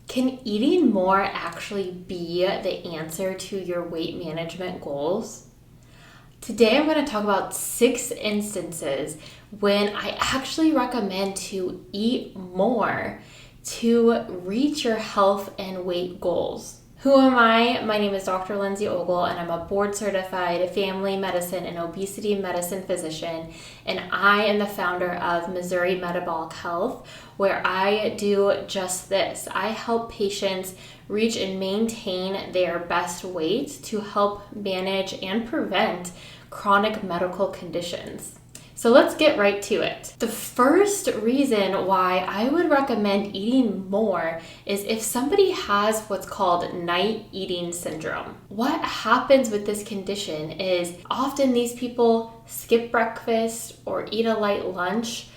Can eating more actually be the answer to your weight management goals? Today I'm going to talk about 6 instances when I actually recommend to eat more to reach your health and weight goals. Who am I? My name is Dr. Lindsay Ogle, and I'm a board-certified family medicine and obesity medicine physician, and I am the founder of Missouri Metabolic Health, where I do just this. I help patients reach and maintain their best weight to help manage and prevent chronic medical conditions. So let's get right to it. The first reason why I would recommend eating more is if somebody has what's called night eating syndrome. What happens with this condition is often these people skip breakfast or eat a light lunch,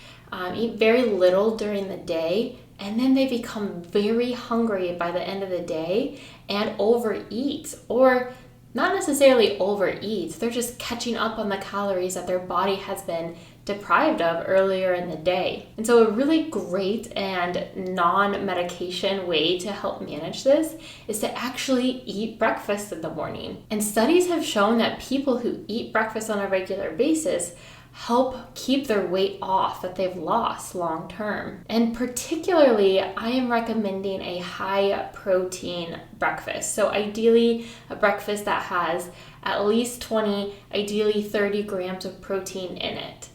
eat very little during the day, and then they become very hungry by the end of the day and overeat, or not necessarily overeat, they're just catching up on the calories that their body has been deprived of earlier in the day. And so a really great and non-medication way to help manage this is to actually eat breakfast in the morning. And studies have shown that people who eat breakfast on a regular basis help keep their weight off that they've lost long term. And particularly, I am recommending a high protein breakfast. So ideally, a breakfast that has at least 20, ideally 30 grams of protein in it.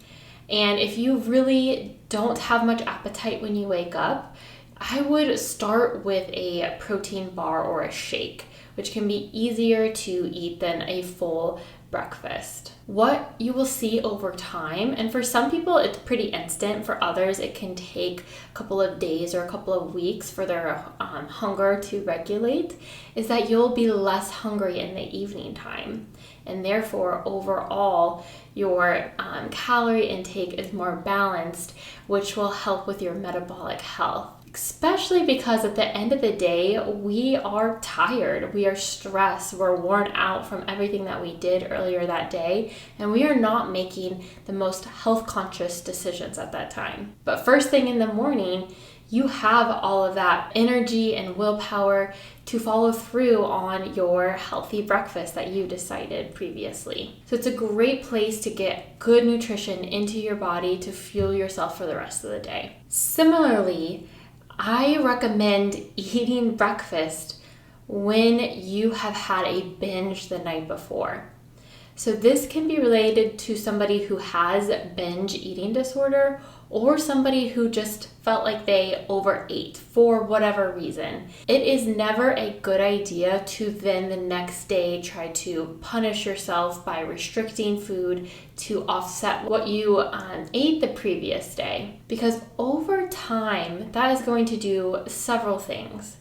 And if you really don't have much appetite when you wake up, I would start with a protein bar or a shake, which can be easier to eat than a full breakfast. What you will see over time, and for some people it's pretty instant, for others it can take a couple of days or a couple of weeks for their hunger to regulate, is that you'll be less hungry in the evening time. And therefore, overall, your calorie intake is more balanced, which will help with your metabolic health. Especially because at the end of the day, we are tired, we are stressed, we're worn out from everything that we did earlier that day, and we are not making the most health conscious decisions at that time. But first thing in the morning, you have all of that energy and willpower to follow through on your healthy breakfast that you decided previously. So it's a great place to get good nutrition into your body to fuel yourself for the rest of the day. Similarly, I recommend eating breakfast when you have had a binge the night before. So this can be related to somebody who has binge eating disorder or somebody who just felt like they overate for whatever reason. It is never a good idea to then the next day try to punish yourself by restricting food to offset what you ate the previous day, because over time that is going to do several things.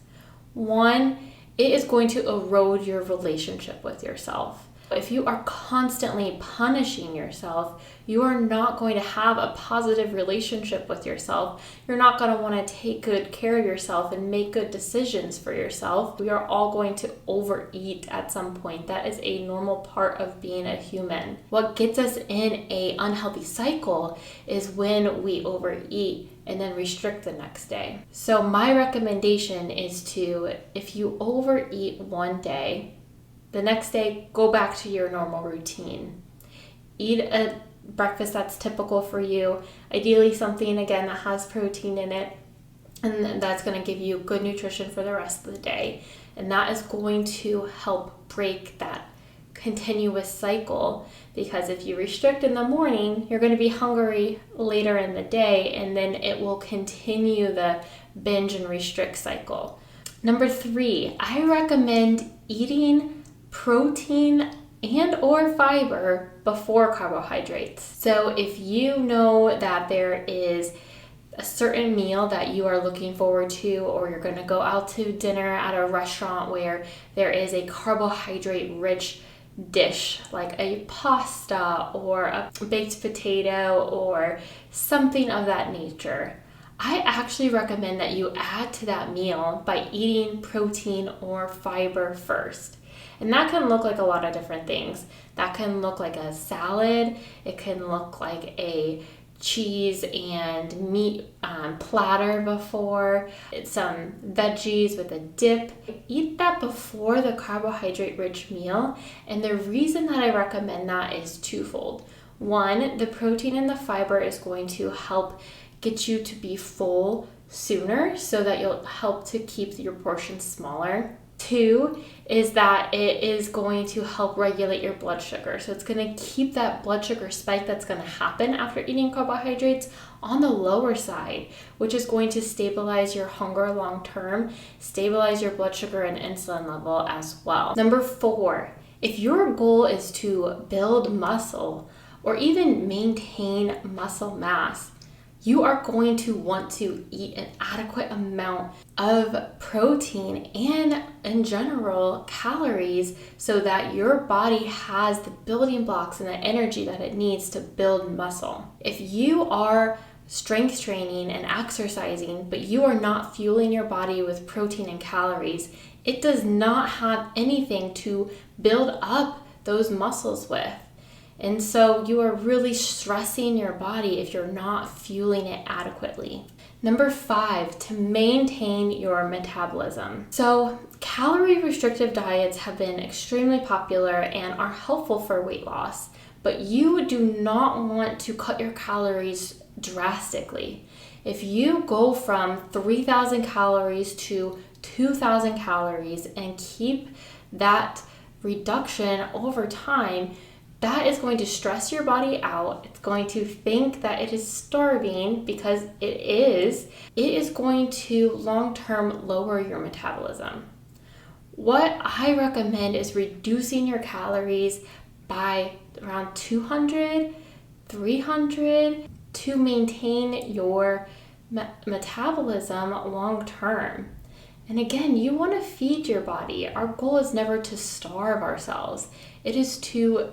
One, it is going to erode your relationship with yourself. If you are constantly punishing yourself, you are not going to have a positive relationship with yourself. You're not going to want to take good care of yourself and make good decisions for yourself. We are all going to overeat at some point. That is a normal part of being a human. What gets us in an unhealthy cycle is when we overeat and then restrict the next day. So my recommendation is to, if you overeat one day, the next day, go back to your normal routine. Eat a breakfast that's typical for you, ideally something, again, that has protein in it, and that's going to give you good nutrition for the rest of the day. And that is going to help break that continuous cycle, because if you restrict in the morning, you're going to be hungry later in the day, and then it will continue the binge and restrict cycle. Number 3, I recommend eating protein and or fiber before carbohydrates. So if you know that there is a certain meal that you are looking forward to, or you're going to go out to dinner at a restaurant where there is a carbohydrate rich dish like a pasta or a baked potato or something of that nature, I actually recommend that you add to that meal by eating protein or fiber first. And that can look like a lot of different things. That can look like a salad. It can look like a cheese and meat platter before, some veggies with a dip. Eat that before the carbohydrate-rich meal, and the reason that I recommend that is twofold. One, the protein and the fiber is going to help get you to be full sooner so that you'll help to keep your portions smaller. Two is that it is going to help regulate your blood sugar. So it's going to keep that blood sugar spike that's going to happen after eating carbohydrates on the lower side, which is going to stabilize your hunger long term, stabilize your blood sugar and insulin level as well. Number 4, if your goal is to build muscle or even maintain muscle mass, you are going to want to eat an adequate amount of protein and, in general, calories so that your body has the building blocks and the energy that it needs to build muscle. If you are strength training and exercising, but you are not fueling your body with protein and calories, it does not have anything to build up those muscles with. And so you are really stressing your body if you're not fueling it adequately. Number 5, to maintain your metabolism. So calorie restrictive diets have been extremely popular and are helpful for weight loss, but you do not want to cut your calories drastically. If you go from 3,000 calories to 2,000 calories and keep that reduction over time, that is going to stress your body out. It's going to think that it is starving because it is. It is going to long-term lower your metabolism. What I recommend is reducing your calories by around 200, 300 to maintain your metabolism long-term. And again, you want to feed your body. Our goal is never to starve ourselves. It is to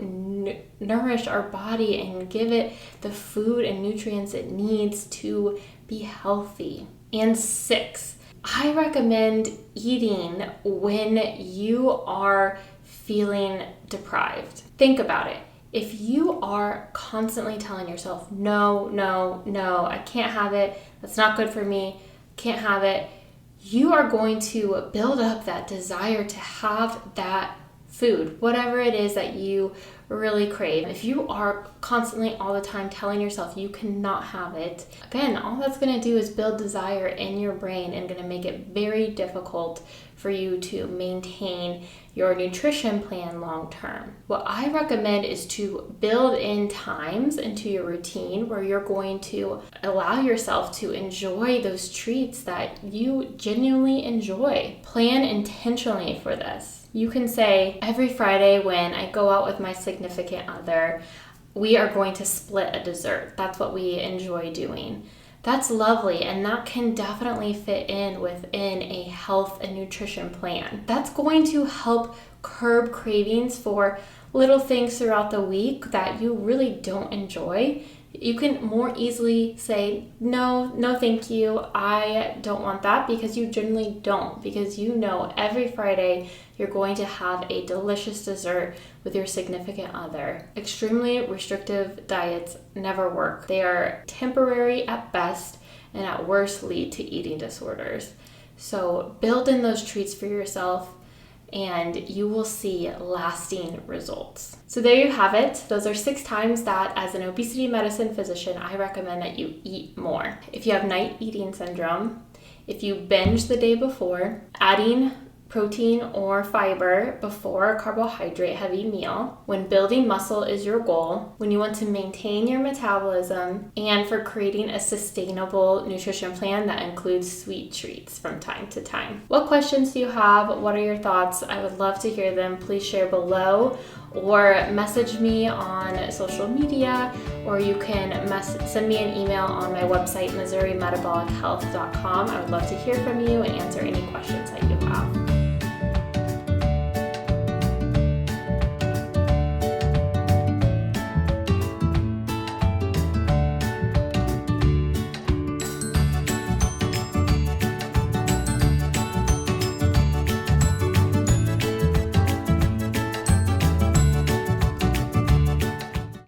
nourish our body and give it the food and nutrients it needs to be healthy. And 6, I recommend eating when you are feeling deprived. Think about it. If you are constantly telling yourself, no, no, no, I can't have it, that's not good for me, can't have it, you are going to build up that desire to have that food, whatever it is that you really crave. If you are constantly all the time telling yourself you cannot have it, again, all that's going to do is build desire in your brain and going to make it very difficult for you to maintain your nutrition plan long term. What I recommend is to build in times into your routine where you're going to allow yourself to enjoy those treats that you genuinely enjoy. Plan intentionally for this. You can say, every Friday when I go out with my significant other, we are going to split a dessert. That's what we enjoy doing. That's lovely, and that can definitely fit in within a health and nutrition plan. That's going to help curb cravings for little things throughout the week that you really don't enjoy. You can more easily say, no, thank you, I don't want that, because you generally don't, because you know every Friday you're going to have a delicious dessert with your significant other. Extremely restrictive diets never work. They are temporary at best and at worst lead to eating disorders. So build in those treats for yourself and you will see lasting results. So there you have it. Those are 6 times that as an obesity medicine physician, I recommend that you eat more. If you have night eating syndrome, if you binge the day before, adding protein or fiber before a carbohydrate heavy meal, when building muscle is your goal, when you want to maintain your metabolism, and for creating a sustainable nutrition plan that includes sweet treats from time to time. What questions do you have? What are your thoughts? I would love to hear them. Please share below or message me on social media, or you can send me an email on my website, MissouriMetabolicHealth.com. I would love to hear from you and answer any questions that you